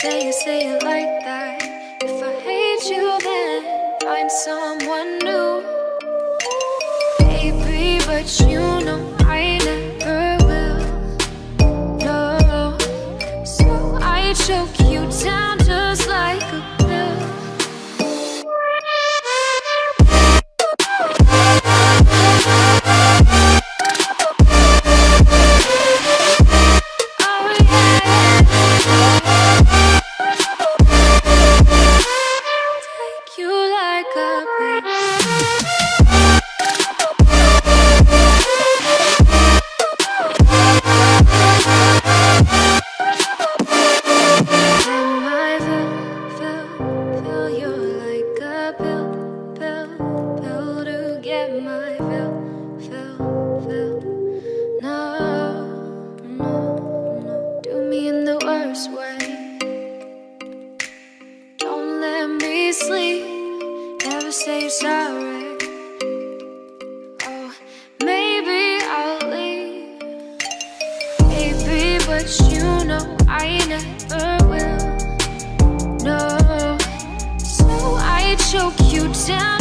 say it like that. If I hate you, then find someone new. Baby, but you know I never will. No, so I choke you down just like a pill. Say sorry. Oh, maybe I'll leave. Baby, but you know I never will. No, so I choke you down